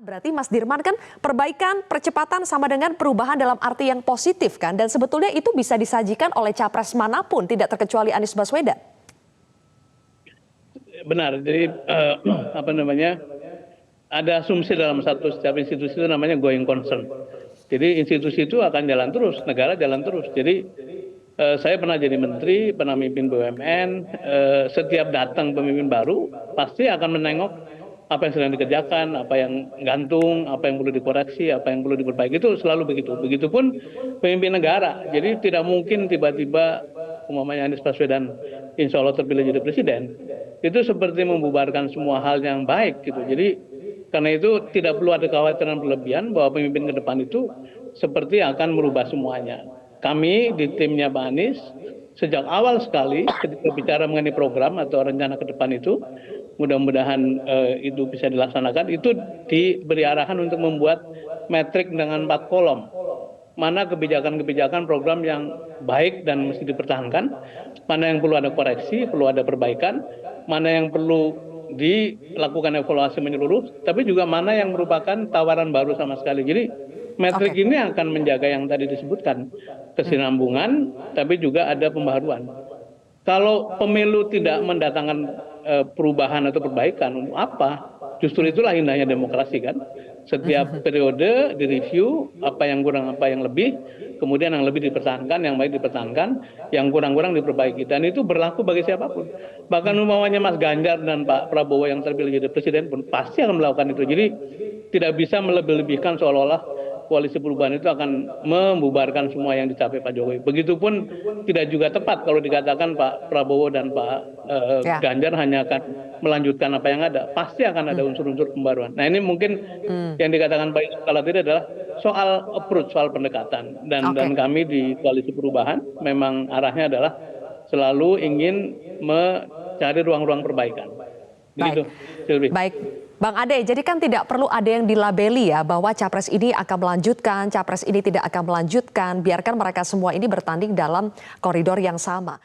Berarti Mas Dirman kan perbaikan, percepatan sama dengan perubahan dalam arti yang positif kan? Dan sebetulnya itu bisa disajikan oleh capres manapun, tidak terkecuali Anies Baswedan. Benar, jadi apa namanya, ada asumsi dalam setiap institusi itu namanya going concern. Jadi institusi itu akan jalan terus, negara jalan terus. Jadi saya pernah jadi menteri, pernah memimpin BUMN, setiap datang pemimpin baru pasti akan menengok apa yang sedang dikerjakan, apa yang gantung, apa yang perlu dikoreksi, apa yang perlu diperbaiki, itu selalu begitu. Begitupun pemimpin negara. Jadi tidak mungkin tiba-tiba umpamanya Anies Baswedan insya Allah terpilih jadi presiden, itu seperti membubarkan semua hal yang baik gitu. Jadi karena itu tidak perlu ada kekhawatiran berlebihan bahwa pemimpin ke depan itu seperti akan merubah semuanya. Kami di timnya Pak Anies sejak awal sekali ketika bicara mengenai program atau rencana ke depan itu, mudah-mudahan itu bisa dilaksanakan, itu diberi arahan untuk membuat metrik dengan 4 kolom. Mana kebijakan-kebijakan program yang baik dan mesti dipertahankan, mana yang perlu ada koreksi, perlu ada perbaikan, mana yang perlu dilakukan evaluasi menyeluruh, tapi juga mana yang merupakan tawaran baru sama sekali. Jadi metrik ini akan menjaga yang tadi disebutkan, kesinambungan, tapi juga ada pembaharuan. Kalau pemilu tidak mendatangkan perubahan atau perbaikan, apa? Justru itulah indahnya demokrasi kan. Setiap periode direview apa yang kurang, apa yang lebih, kemudian yang lebih dipertahankan, yang baik dipertahankan, yang kurang-kurang diperbaiki. Dan itu berlaku bagi siapapun. Bahkan umpamanya Mas Ganjar dan Pak Prabowo yang terpilih jadi presiden pun pasti akan melakukan itu. Jadi tidak bisa melebih-lebihkan seolah-olah koalisi perubahan itu akan membubarkan semua yang dicapai Pak Jokowi. Begitupun tidak juga tepat kalau dikatakan Pak Prabowo dan Pak Ganjar hanya akan melanjutkan apa yang ada. Pasti akan ada unsur-unsur pembaruan. Nah ini mungkin yang dikatakan Pak Yusuf Kala tadi adalah soal approach, soal pendekatan. Dan kami di koalisi perubahan memang arahnya adalah selalu ingin mencari ruang-ruang perbaikan. Begitu, Silvi. Baik. Bang Ade, jadi kan tidak perlu ada yang dilabeli ya bahwa capres ini akan melanjutkan, capres ini tidak akan melanjutkan, biarkan mereka semua ini bertanding dalam koridor yang sama.